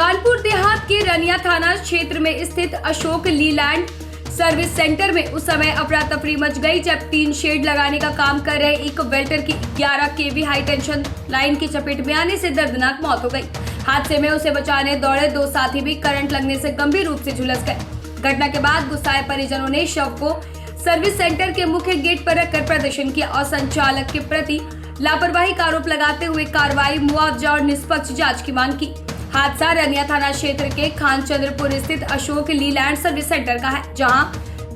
कानपुर देहात के रनिया थाना क्षेत्र में स्थित अशोक लीलैंड सर्विस सेंटर में उस समय अफरा तफरी मच गई जब 3 शेड लगाने का काम कर रहे एक वेल्डर की 11 केवी हाई टेंशन लाइन की चपेट में आने से दर्दनाक मौत हो गई। हादसे में उसे बचाने दौड़े 2 साथी भी करंट लगने से गंभीर रूप से झुलस गए। घटना के बाद गुस्साए परिजनों ने शव को सर्विस सेंटर के मुख्य गेट पर रखकर प्रदर्शन किया और संचालक के प्रति लापरवाही का आरोप लगाते हुए कार्रवाई, मुआवजा और निष्पक्ष जांच की मांग की। हादसा रनिया थाना क्षेत्र के खानचंद्रपुर स्थित अशोक लीलैंड सर्विस सेंटर का है, जहां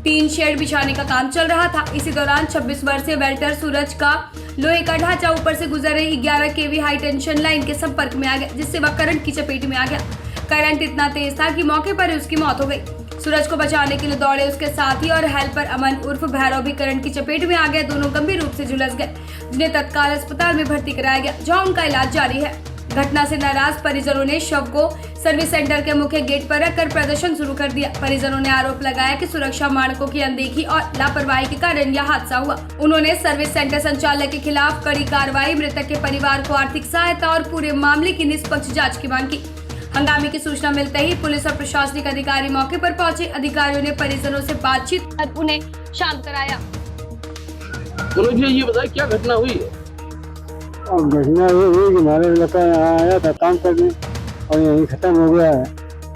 3 शेड बिछाने का काम चल रहा था। इसी दौरान 26 वर्षीय वेल्डर सूरज का लोहे का ढांचा ऊपर से गुजर रही 11 केवी हाई टेंशन लाइन के संपर्क में आ गया, जिससे वह करंट की चपेट में आ गया। करंट इतना तेज था कि मौके पर ही उसकी मौत हो गई। सूरज को बचाने के लिए दौड़े उसके साथी और हेल्पर अमन उर्फ भैरव भी करंट की चपेट में आ गए। दोनों गंभीर रूप से झुलस गए, जिन्हें तत्काल अस्पताल में भर्ती कराया गया, जहां उनका इलाज जारी है। घटना से नाराज परिजनों ने शव को सर्विस सेंटर के मुख्य गेट पर रखकर प्रदर्शन शुरू कर दिया। परिजनों ने आरोप लगाया कि सुरक्षा मानकों की अनदेखी और लापरवाही के कारण यह हादसा हुआ। उन्होंने सर्विस सेंटर संचालक के खिलाफ कड़ी कार्रवाई, मृतक के परिवार को आर्थिक सहायता और पूरे मामले की निष्पक्ष जांच की मांग की। हंगामे की सूचना मिलते ही पुलिस और प्रशासनिक अधिकारी मौके पर पहुंचे। अधिकारियों ने परिजनों से बातचीत कर उन्हें शांत कराया। ये बताइए क्या घटना हुई है? और घटना ये हुई कि हमारे लड़का यहाँ आया था काम करने और यहीं ख़त्म हो गया है।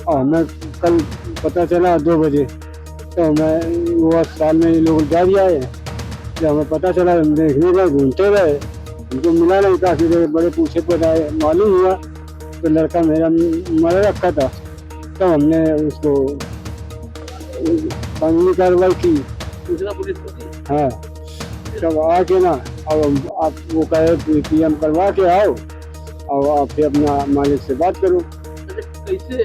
और हमें कल पता चला 2 बजे, तो मैं वो अस्पताल में ये लोग जारी आए। जब हमें पता चला हम देखने गए, ढूंढते रहे, हमको मिला नहीं। काफ़ी बड़े पूछे पर आए, मालूम हुआ तो लड़का मेरा मर रखा था। तो हमने उसको कानूनी कार्रवाई की। हाँ, तब आके ना अब आप वो कहे PM करवा के आओ और आप फिर अपना मालिक से बात करो। कैसे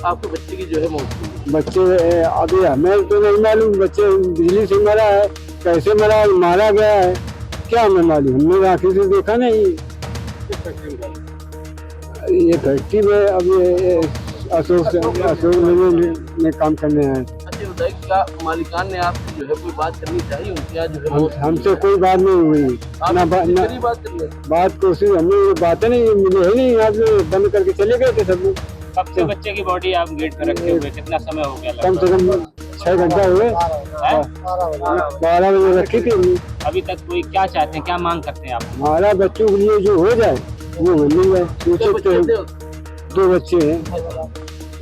आपके बच्चे की जो है मौत हुई? बच्चे अभी हमें तो नहीं मालूम, बच्चे बिजली से मरा है, कैसे मरा, मारा गया है, क्या हमें मालूम, हमने आंखें से देखा नहीं। ये फैक्ट्री में अभी अशोक में काम करने आए। अच्छा बताइए, क्या मालिकान ने आपसे जो है कोई बात करनी चाहिए? उनकी आज जो है हमसे कोई बात नहीं हुई ना, बात कोशिश हमने बातें नहीं मिली है नहीं। आप बंद करके चले गए थे सब लोग। कब से बच्चे की बॉडी आप गेट पे रखे हुए, कितना समय हो गया? कम से कम 6 घंटा हुए। 12 बजे रखी थी। अभी तक कोई क्या चाहते हैं, क्या मांग करते हैं आप? हमारा बच्चों के लिए जो हो जाए वो मिल जाए। 2 बच्चे हैं,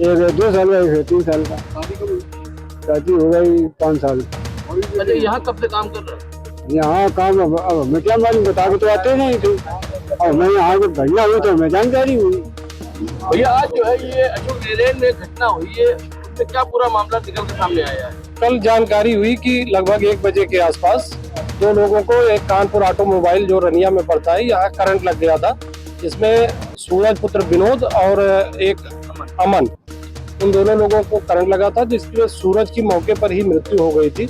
एक 2 साल का, एक 3 साल का। शादी हो गई 5 साल। अच्छा, यहाँ कब से काम कर रहे हो? यहाँ काम अब हमें क्या मालूम, बता के तो आते नहीं थे। और मैं यहाँ जब घटना हुई तो हमें जानकारी हुई। भैया आज जो है ये अशोक लीलैंड में घटना हुई है, उसमें क्या पूरा मामला निकल के सामने आया है? कल जानकारी हुई कि लगभग 1 बजे के आसपास 2 लोगों को एक कानपुर ऑटोमोबाइल जो रनिया में पड़ता है, यहाँ करंट लग गया था। इसमें सूरज पुत्र विनोद और एक अमन, उन दोनों लोगों को करंट लगा था, जिसमें सूरज की मौके पर ही मृत्यु हो गई थी।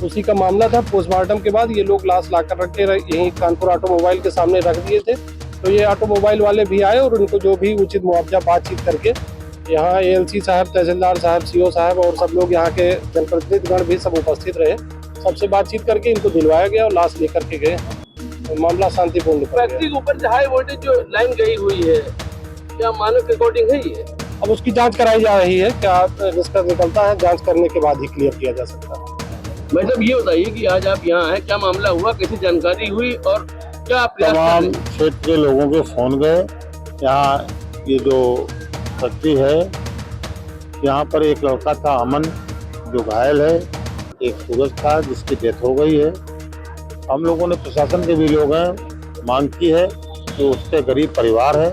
उसी का मामला था। पोस्टमार्टम के बाद ये लोग लाश लाकर रख के यहीं कानपुर ऑटोमोबाइल के सामने रख दिए थे। तो ये ऑटोमोबाइल वाले भी आए और उनको जो भी उचित मुआवजा बातचीत करके यहाँ ALC साहब, तहसीलदार साहब, CO साहब और सब लोग यहाँ के जनप्रतिनिधिगण भी सब उपस्थित रहे। सबसे बातचीत करके इनको दिलवाया गया और लाश लेकर के गए। तो मामला शांतिपूर्ण। फैक्ट्री के ऊपर से हाई वोल्टेज जो लाइन गई हुई है, क्या मानक रिकॉर्डिंग है ये? अब उसकी जांच कराई जा रही है। क्या निष्कर्ष निकलता है, जांच करने के बाद ही क्लियर किया जा सकता है। भाई साहब ये बताइए कि आज आप यहाँ आए, क्या मामला हुआ, कैसी जानकारी हुई और क्या तमाम क्षेत्र के लोगों के फोन गए। यहाँ ये जो फैक्ट्री है, यहाँ पर एक लड़का था अमन जो घायल है, एक सूरज था जिसकी डेथ हो गई है। हम लोगों ने प्रशासन के भी लोग हैं मांग की है कि उसके गरीब परिवार है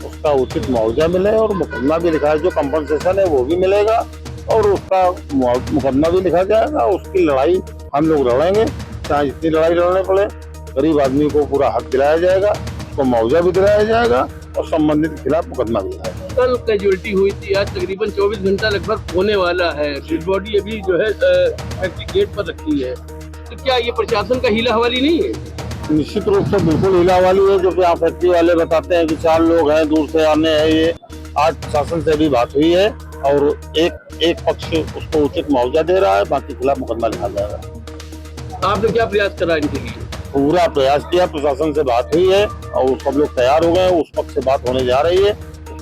उसका उचित मुआवजा मिले और मुकदमा भी लिखा है, जो कंपनसेशन है वो भी मिलेगा और उसका मुकदमा भी लिखा जाएगा। उसकी लड़ाई हम लोग लड़ेंगे, चाहे जितनी लड़ाई लड़ने पड़े। गरीब आदमी को पूरा हक दिलाया जाएगा, उसको मुआवजा भी दिलाया जाएगा और संबंधित के खिलाफ मुकदमा भी दिलाया जाएगा। कल कैजुअलिटी हुई थी, आज तकरीबन 24 घंटा लगभग होने वाला है। डेड बॉडी अभी जो है फैक्ट्री गेट पर रखी है, तो क्या ये प्रशासन का हीला हवाली नहीं है? निश्चित रूप से बिल्कुल हीला वाली है, जो कि आप फैक्ट्री वाले बताते हैं कि 4 लोग हैं, दूर से आने हैं। ये आज प्रशासन से भी बात हुई है और एक पक्ष उसको उचित मुआवजा दे रहा है, बाकी खिलाफ मुकदमा लिखा जाएगा। आपने क्या प्रयास करा इनके लिए? पूरा प्रयास किया, प्रशासन से बात हुई है और सब लोग तैयार हो गए। उस पक्ष से बात होने जा रही है,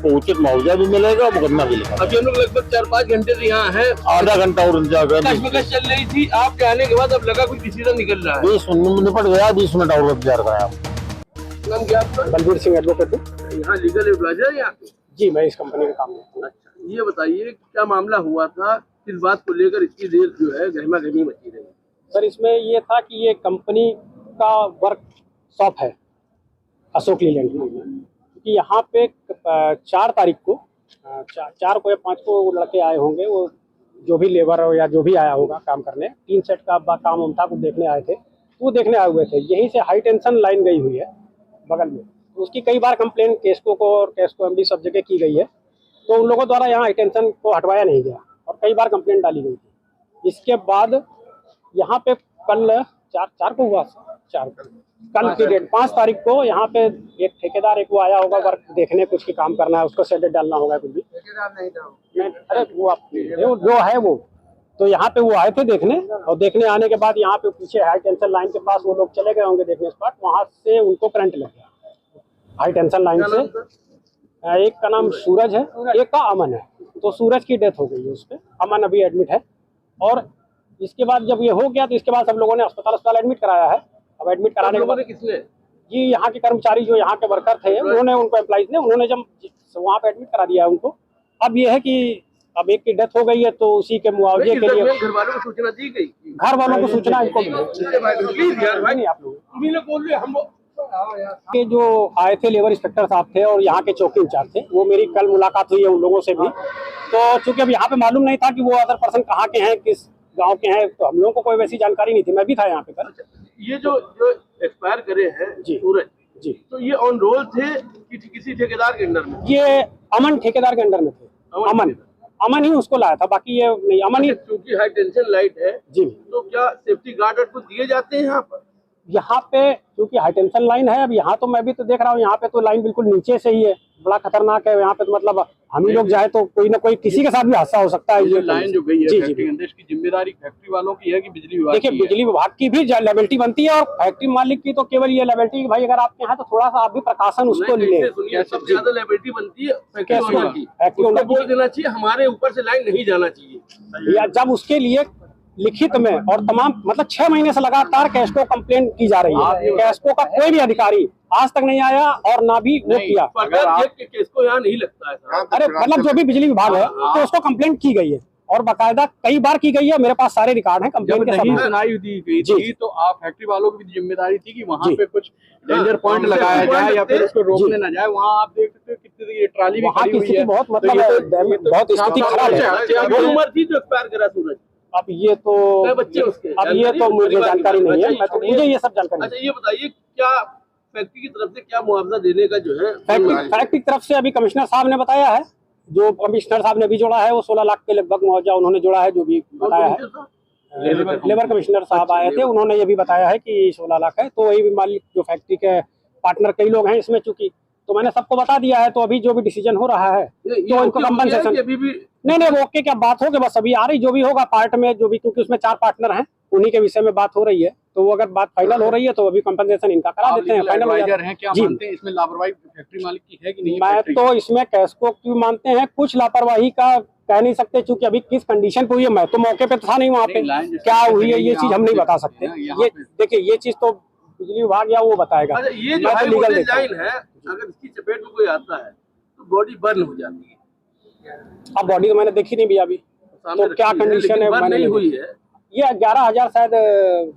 उसको उचित मुआवजा भी मिलेगा, मुकदमा भी लिखा। अभी हम लोग लगभग 4-5 घंटे से यहाँ हैं, आधा घंटा और इंतजार करें। कश्मकश चल रही थी, आप जाने के बाद अब लगा कुछ डिसीजन निकल रहा है। 20 मिनट निपट गया, 20 मिनट और इंतजार करें आप। नाम क्या आपका? बलबीर सिंह एडवोकेट हूँ। यहाँ लीगल एडवाइजर है यहाँ पे? जी, मैं इस कंपनी में काम करता हूँ। अच्छा, ये बताइए क्या मामला हुआ था, किस बात को लेकर इतनी देर जो है गहमा गहमी मची रही? सर, इसमें ये था कि ये कंपनी का वर्कशॉप है अशोक लीलैंड में, क्योंकि यहाँ पे 4 तारीख को 4 को या 5 को वो लड़के आए होंगे, वो जो भी लेबर हो या जो भी आया होगा काम करने, 3 सेट का काम उनका कुछ देखने आए थे, वो देखने आए हुए थे। यहीं से हाई टेंशन लाइन गई हुई है बगल में, उसकी कई बार कंप्लेन केस्को को और केस्को एमडी सब जगह की गई है, तो उन लोगों द्वारा यहाँ हाई टेंशन को हटवाया नहीं गया और कई बार कंप्लेन डाली गई थी। इसके बाद यहाँ पे कल 4 को हुआ, कल की डेट 5 तारीख को यहाँ पे एक ठेकेदार एक वो आया होगा वर्क देखने, कुछ की काम करना है, उसको शेड डालना होगा कुछ भी। अरे वो आप जो है वो, तो यहाँ पे वो आए थे देखने, और देखने आने के बाद यहाँ पे पीछे हाई टेंशन लाइन के पास वो लोग चले गए होंगे देखने स्पॉट, वहाँ से उनको करंट लग गया हाई टेंशन लाइन से। एक का नाम सूरज है, एक का अमन है, तो सूरज की डेथ हो गई है उस पर, अमन अभी एडमिट है। और इसके बाद जब ये हो गया तो इसके बाद सब लोगों ने अस्पताल एडमिट कराया है। अब एडमिट कराने के बाद किसने? जी, यहाँ के कर्मचारी जो यहाँ के वर्कर थे, उन्होंने, उनको एम्प्लॉइज ने, उन्होंने जब वहाँ पे एडमिट करा दिया है उनको। अब ये है कि अब एक की डेथ हो गई है, तो उसी के मुआवजे के लिए घर वालों को सूचना दी गई? घर वालों को सूचना इनको नहीं, आप लोग बोल रहे हम के जो आए थे लेबर इंस्पेक्टर साहब थे और यहाँ के चौकी इंचार्ज थे, वो मेरी कल मुलाकात हुई है उन लोगों से भी। तो चूंकि अब यहाँ पे मालूम नहीं था कि वो अदर पर्सन कहाँ के हैं, किस गांव के हैं, तो हम लोगों को कोई वैसी जानकारी नहीं थी, मैं भी था यहाँ पे कल। ये जो एक्सपायर करे हैं जी, सूरज जी, तो ये ऑन रोल थे कि किसी ठेकेदार के अंडर में? ये अमन ठेकेदार के अंडर में थे। अमन ही उसको लाया था, बाकी ये नहीं, अमन ही। क्योंकि हाई टेंशन लाइट है जी, तो क्या सेफ्टी गार्ड और कुछ दिए जाते हैं यहाँ पर? यहाँ पे क्योंकि हाई टेंशन लाइन है, अब यहाँ तो मैं भी तो देख रहा हूँ, यहाँ पे तो लाइन बिल्कुल नीचे से ही है, बड़ा खतरनाक है यहाँ पे। तो मतलब हम ही लोग जाए तो कोई ना कोई किसी के साथ भी हादसा हो सकता है। ये लाइन जो गई है जी, फैक्ट्री के अंदर, इसकी जिम्मेदारी फैक्ट्री वालों की है कि बिजली विभाग? देखिए, बिजली विभाग की भी लायबिलिटी बनती है और फैक्ट्री मालिक की तो केवल ये लायबिलिटी कि भाई अगर आपके यहाँ तो थोड़ा सा आप भी प्रकाशन उसको ले। सबसे ज्यादा लायबिलिटी बनती है फैक्ट्री वालों की, उसको बोल देना चाहिए हमारे ऊपर से लाइन नहीं जाना चाहिए। या जब उसके लिए लिखित में और तमाम मतलब 6 महीने से लगातार कैस्को कंप्लेंट की जा रही है, कैस्को का कोई भी अधिकारी आज तक नहीं आया और ना भी वो किया। कैस्को यहाँ नहीं लगता है। अरे मतलब जो भी बिजली विभाग है तो उसको कंप्लेंट की गई है और बाकायदा कई बार की गई है, मेरे पास सारे रिकॉर्ड हैं कंप्लेंट के। नहीं सुनाई दी गई थी तो आप फैक्ट्री वालों की भी जिम्मेदारी थी कि वहाँ पे कुछ डेंजर पॉइंट लगाया जाए या फिर उसको रोकने ना जाए। वहाँ आप देख सकते हो कितनी ट्राली भी खड़ी हुई है, बहुत मतलब बहुत स्थिति खराब है। उम्र थी जो एक्सपायर करा सूरज? अब ये तो बच्चे उसके, अब ये तो मुझे जानकारी नहीं है, मैं तो मुझे ये सब जानकारी। अच्छा, ये बताइए क्या फैक्ट्री की तरफ से क्या मुआवजा देने का जो है? फैक्ट्री की तरफ से अभी कमिश्नर साहब ने बताया है, जो कमिश्नर साहब ने भी जोड़ा है वो 16 लाख के लगभग मुआवजा उन्होंने जोड़ा है, जो भी बताया है। लेबर कमिश्नर साहब आए थे, उन्होंने ये भी बताया है कि 16 लाख है। तो वही भी मालिक जो फैक्ट्री के पार्टनर कई लोग हैं इसमें, चूंकि तो मैंने सबको बता दिया है। तो अभी जो भी डिसीजन हो रहा है तो उनको कंपनसेशन नहीं वो ओके क्या बात होगी, बस अभी आ रही जो भी होगा पार्ट में जो भी, क्योंकि उसमें 4 पार्टनर हैं, उन्हीं के विषय में बात हो रही है। तो वो अगर बात फाइनल हो रही है तो अभी कंपनसेशन इनका करा देते हैं। फाइनल हो जाता है। क्या मानते हैं इसमें लापरवाही फैक्ट्री मालिक की है कि नहीं? मैं तो इसमें कैस्को की मानते हैं, कुछ लापरवाही का कह नहीं सकते, क्योंकि अभी किस कंडीशन पे हुई है, मैं तो मौके पे था नहीं वहाँ पे, क्या हुई है ये चीज हम नहीं बता सकते। ये देखिए, ये चीज तो बिजली विभाग या वो बताएगा। ये जो हाई वोल्टेज लाइन है, अगर इसकी चपेट में कोई आता है तो बॉडी बर्न हो जाती है। अब बॉडी तो मैंने देखी नहीं भी अभी, तो क्या कंडीशन है मैंने नहीं हुई है। ये 11,000 शायद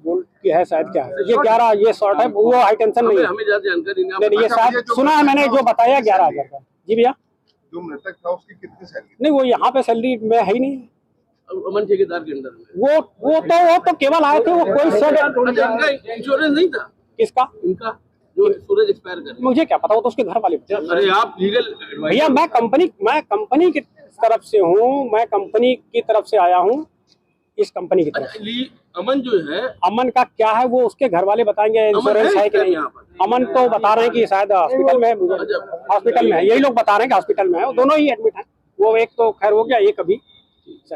वोल्ट की है, शायद क्या है ये 11, ये शॉर्ट है, वो हाई टेंशन नहीं है। हमें ज्यादा जानकारी नहीं, ये शायद सुना है मैंने, जो बताया 11,000 का। जी भैया, जो मृतक था उसकी कितनी सैलरी? नहीं, वो यहाँ पे सैलरी में है ही नहीं। अमन ठेकेदार के अंदर में वो तो केवल आए थे, वो कोई इंश्योरेंस नहीं था। किसका? इनका जो सूरज एक्सपायर कर, मुझे क्या पता, वो तो उसके घर वाले। अरे आप लीगल भैया, मैं कंपनी की तरफ से हूँ, मैं कंपनी की तरफ से आया हूँ, इस कंपनी की तरफ। अमन जो है, अमन का क्या है वो उसके घर वाले बताएंगे, इंश्योरेंस है कि नहीं। अमन तो बता रहे हैं कि शायद हॉस्पिटल में है, हॉस्पिटल में है, यही लोग बता रहे हैं कि हॉस्पिटल में है। वो दोनों ही एडमिट हैं, वो एक तो खैर हो गया, एक अभी शायद